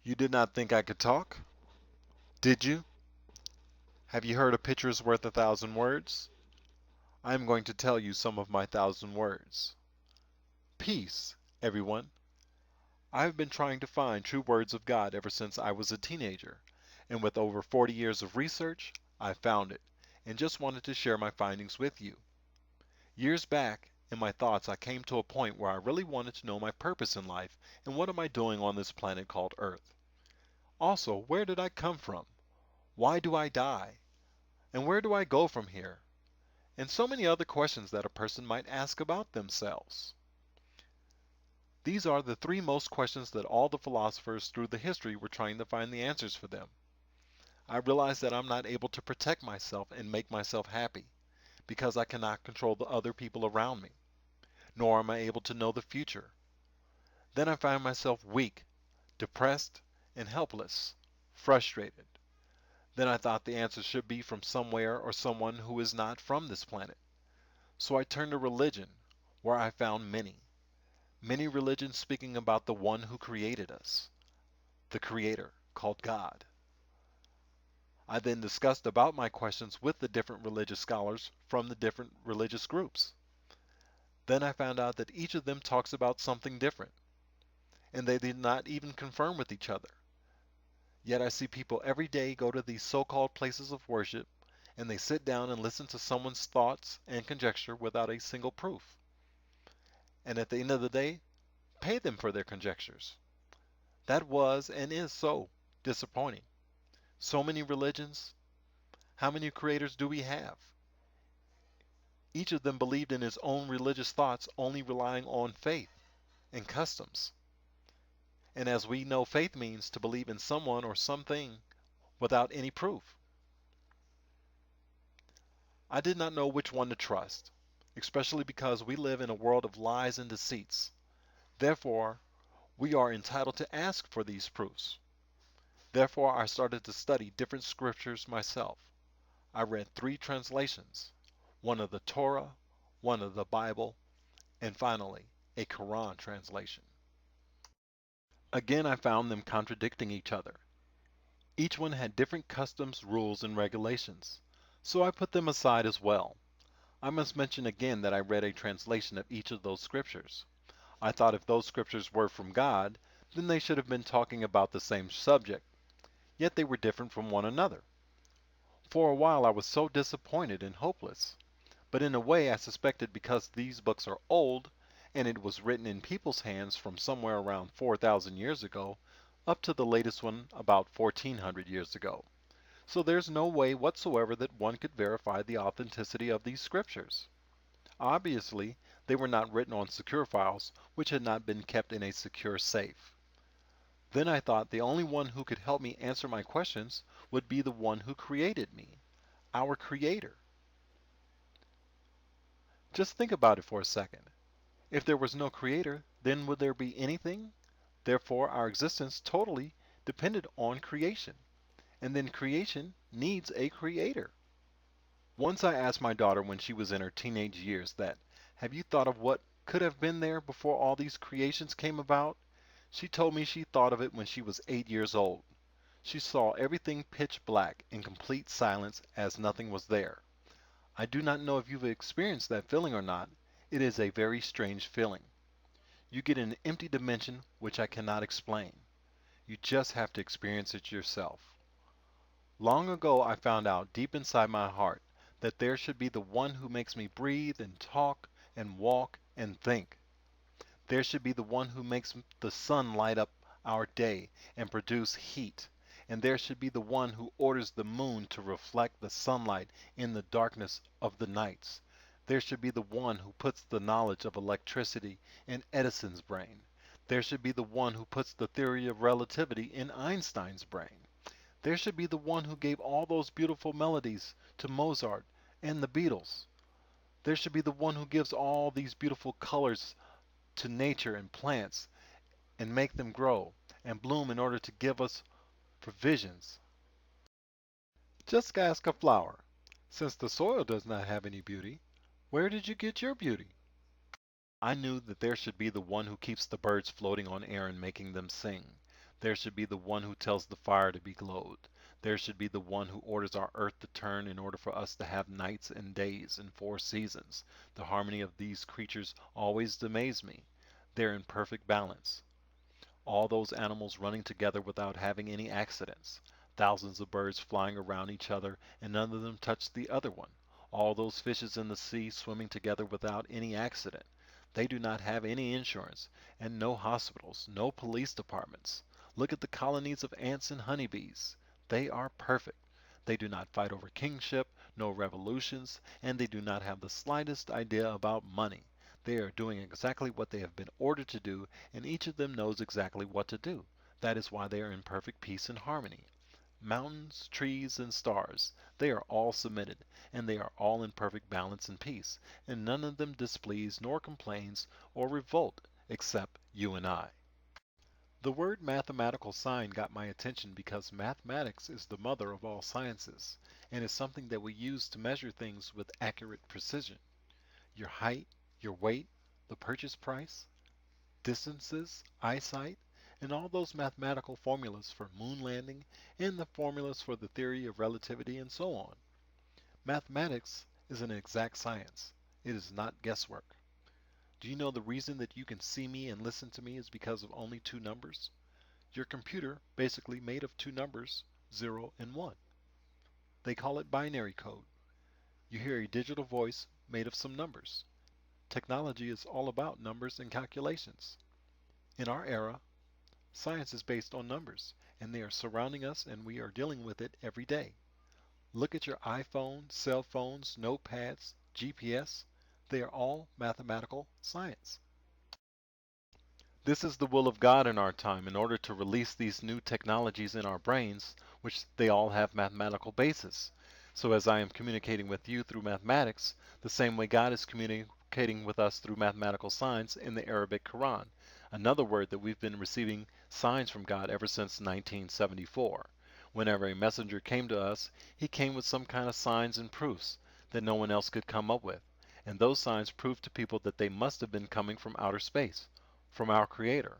You did not think I could talk? Did you? Have you heard a picture's worth 1,000 words? I am going to tell you some of my 1,000 words. Peace, everyone. I have been trying to find true words of God ever since I was a teenager, and with over 40 years of research, I found it, and just wanted to share my findings with you. Years back, in my thoughts, I came to a point where I really wanted to know my purpose in life and what am I doing on this planet called Earth. Also, where did I come from? Why do I die? And where do I go from here? And so many other questions that a person might ask about themselves. These are the three most questions that all the philosophers through the history were trying to find the answers for them. I realize that I'm not able to protect myself and make myself happy because I cannot control the other people around me, nor am I able to know the future. Then I find myself weak, depressed, and helpless, frustrated. Then I thought the answer should be from somewhere or someone who is not from this planet. So I turned to religion, where I found many religions speaking about the one who created us, the Creator, called God. I then discussed about my questions with the different religious scholars from the different religious groups. Then I found out that each of them talks about something different, and they did not even confirm with each other. Yet I see people every day go to these so-called places of worship, and they sit down and listen to someone's thoughts and conjecture without a single proof. And at the end of the day, pay them for their conjectures. That was and is so disappointing. So many religions, how many creators do we have? Each of them believed in his own religious thoughts, only relying on faith and customs. And as we know, faith means to believe in someone or something without any proof. I did not know which one to trust, especially because we live in a world of lies and deceits. Therefore, we are entitled to ask for these proofs. Therefore, I started to study different scriptures myself. I read three translations, one of the Torah, one of the Bible, and finally, a Quran translation. Again, I found them contradicting each other. Each one had different customs, rules, and regulations, so I put them aside as well. I must mention again that I read a translation of each of those scriptures. I thought if those scriptures were from God, then they should have been talking about the same subject, yet they were different from one another. For a while I was so disappointed and hopeless, but in a way I suspected because these books are old, and it was written in people's hands from somewhere around 4,000 years ago, up to the latest one about 1,400 years ago. So there's no way whatsoever that one could verify the authenticity of these scriptures. Obviously, they were not written on secure files, which had not been kept in a secure safe. Then I thought the only one who could help me answer my questions would be the one who created me, our Creator. Just think about it for a second. If there was no Creator, then would there be anything? Therefore, our existence totally depended on creation, and then creation needs a Creator. Once I asked my daughter when she was in her teenage years that, have you thought of what could have been there before all these creations came about? She told me she thought of it when she was 8 years old. She saw everything pitch black in complete silence as nothing was there. I do not know if you've experienced that feeling or not. It is a very strange feeling. You get an empty dimension which I cannot explain. You just have to experience it yourself. Long ago I found out deep inside my heart that there should be the one who makes me breathe and talk and walk and think. There should be the one who makes the sun light up our day and produce heat. And there should be the one who orders the moon to reflect the sunlight in the darkness of the nights. There should be the one who puts the knowledge of electricity in Edison's brain. There should be the one who puts the theory of relativity in Einstein's brain. There should be the one who gave all those beautiful melodies to Mozart and the Beatles. There should be the one who gives all these beautiful colors to nature and plants and make them grow and bloom in order to give us provisions. Just ask a flower. Since the soil does not have any beauty, where did you get your beauty? I knew that there should be the one who keeps the birds floating on air and making them sing. There should be the one who tells the fire to be glowed. There should be the one who orders our earth to turn in order for us to have nights and days and 4 seasons. The harmony of these creatures always amazes me. They're in perfect balance. All those animals running together without having any accidents. Thousands of birds flying around each other and none of them touch the other one. All those fishes in the sea swimming together without any accident. They do not have any insurance, and no hospitals, no police departments. Look at the colonies of ants and honeybees. They are perfect. They do not fight over kingship, no revolutions, and they do not have the slightest idea about money. They are doing exactly what they have been ordered to do, and each of them knows exactly what to do. That is why they are in perfect peace and harmony. Mountains, trees, and stars, they are all submitted, and they are all in perfect balance and peace, and none of them displease nor complains or revolt except you and I. The word mathematical sign got my attention because mathematics is the mother of all sciences, and is something that we use to measure things with accurate precision. Your height, your weight, the purchase price, distances, eyesight, and all those mathematical formulas for moon landing and the formulas for the theory of relativity and so on. Mathematics is an exact science. It is not guesswork. Do you know the reason that you can see me and listen to me is because of only two numbers? Your computer basically made of two numbers, 0 and 1. They call it binary code. You hear a digital voice made of some numbers. Technology is all about numbers and calculations. In our era, science is based on numbers, and they are surrounding us and we are dealing with it every day. Look at your iPhone, cell phones, notepads, GPS. They are all mathematical science. This is the will of God in our time in order to release these new technologies in our brains, which they all have mathematical basis. So as I am communicating with you through mathematics, the same way God is communicating with us through mathematical signs in the Arabic Quran, another word that we've been receiving signs from God ever since 1974. Whenever a messenger came to us, he came with some kind of signs and proofs that no one else could come up with. And those signs proved to people that they must have been coming from outer space, from our Creator.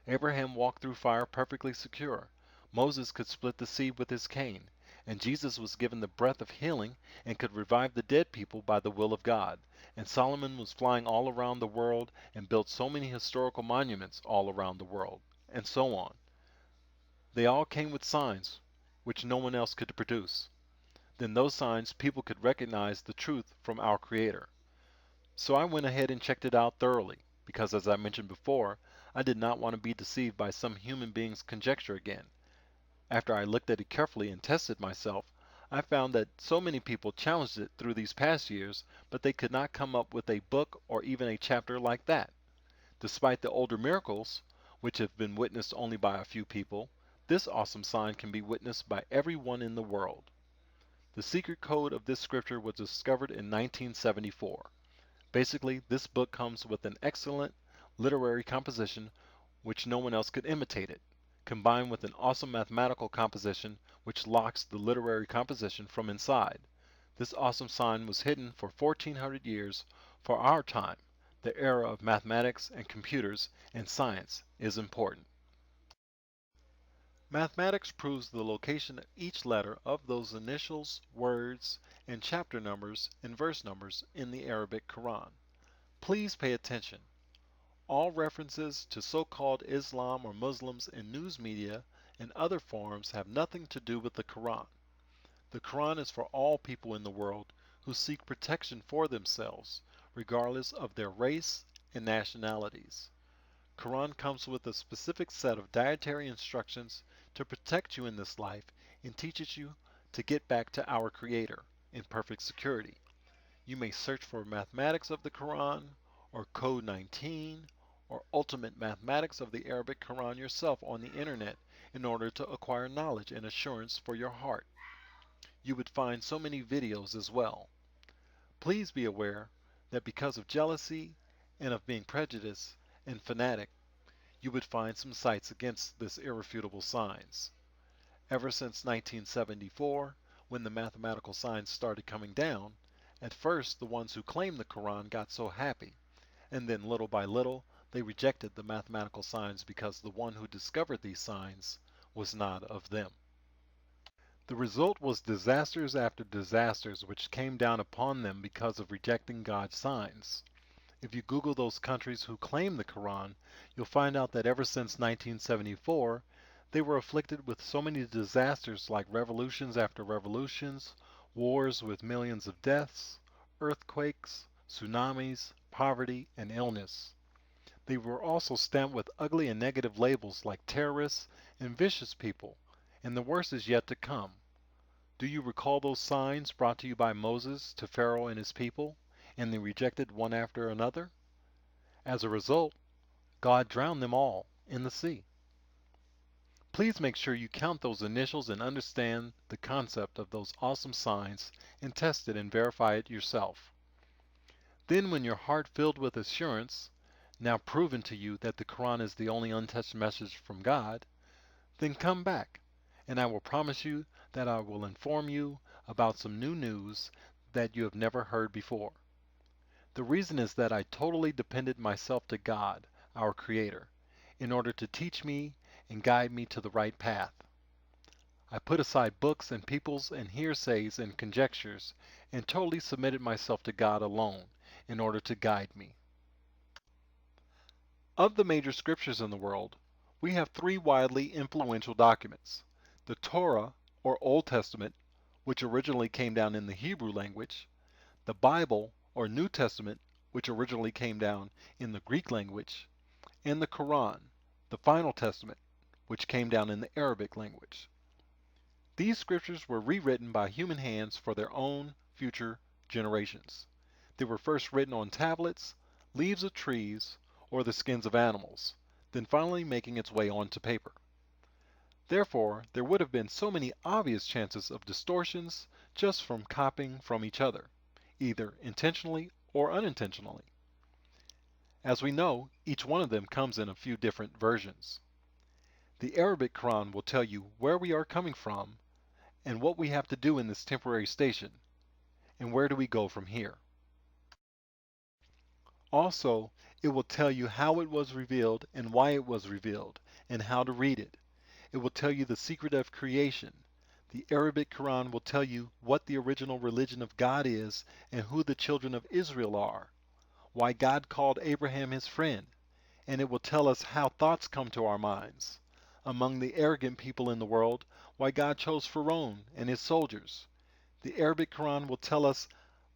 Abraham walked through fire perfectly secure. Moses could split the sea with his cane. And Jesus was given the breath of healing and could revive the dead people by the will of God. And Solomon was flying all around the world and built so many historical monuments all around the world, and so on. They all came with signs which no one else could produce. Then those signs people could recognize the truth from our Creator. So I went ahead and checked it out thoroughly, because as I mentioned before, I did not want to be deceived by some human being's conjecture again. After I looked at it carefully and tested myself, I found that so many people challenged it through these past years, but they could not come up with a book or even a chapter like that. Despite the older miracles, which have been witnessed only by a few people, this awesome sign can be witnessed by everyone in the world. The secret code of this scripture was discovered in 1974. Basically, this book comes with an excellent literary composition which no one else could imitate it, combined with an awesome mathematical composition which locks the literary composition from inside. This awesome sign was hidden for 1400 years. For our time, the era of mathematics and computers and science is important. Mathematics proves the location of each letter of those initials, words, and chapter numbers and verse numbers in the Arabic Quran. Please pay attention. All references to so-called Islam or Muslims in news media and other forums have nothing to do with the Quran. The Quran is for all people in the world who seek protection for themselves, regardless of their race and nationalities. Quran comes with a specific set of dietary instructions to protect you in this life and teaches you to get back to our Creator in perfect security. You may search for Mathematics of the Quran, or Code 19, or Ultimate Mathematics of the Arabic Quran yourself on the internet in order to acquire knowledge and assurance for your heart. You would find so many videos as well. Please be aware that because of jealousy and of being prejudiced and fanatic, you would find some sites against this irrefutable signs. Ever since 1974, when the mathematical signs started coming down, at first the ones who claimed the Quran got so happy, and then little by little, They rejected the mathematical signs because the one who discovered these signs was not of them. The result was disasters after disasters which came down upon them because of rejecting God's signs. If you Google those countries who claim the Quran, you'll find out that ever since 1974, they were afflicted with so many disasters like revolutions after revolutions, wars with millions of deaths, earthquakes, tsunamis, poverty, and illness. They were also stamped with ugly and negative labels like terrorists and vicious people, and the worst is yet to come. Do you recall those signs brought to you by Moses to Pharaoh and his people, and they rejected one after another? As a result, God drowned them all in the sea. Please make sure you count those initials and understand the concept of those awesome signs and test it and verify it yourself. Then when your heart filled with assurance, now proven to you that the Quran is the only untouched message from God, then come back, and I will promise you that I will inform you about some new news that you have never heard before. The reason is that I totally depended myself to God, our Creator, in order to teach me and guide me to the right path. I put aside books and peoples and hearsays and conjectures and totally submitted myself to God alone in order to guide me. Of the major scriptures in the world, we have three widely influential documents: the Torah, or Old Testament, which originally came down in the Hebrew language; the Bible, or New Testament, which originally came down in the Greek language; and the Quran, the Final Testament, which came down in the Arabic language. These scriptures were rewritten by human hands for their own future generations. They were first written on tablets, leaves of trees, or the skins of animals, then finally making its way onto paper. Therefore, there would have been so many obvious chances of distortions just from copying from each other, either intentionally or unintentionally. As we know, each one of them comes in a few different versions. The Arabic Quran will tell you where we are coming from and what we have to do in this temporary station, and where do we go from here. Also, it will tell you how it was revealed and why it was revealed, and how to read it. It will tell you the secret of creation. The Arabic Quran will tell you what the original religion of God is and who the children of Israel are, why God called Abraham his friend, and it will tell us how thoughts come to our minds. Among the arrogant people in the world, why God chose Pharaoh and his soldiers. The Arabic Quran will tell us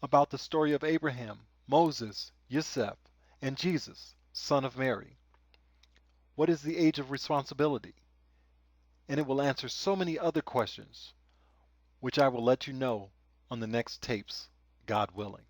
about the story of Abraham, Moses, Yusuf, and Jesus, son of Mary. What is the age of responsibility? And it will answer so many other questions, which I will let you know on the next tapes, God willing.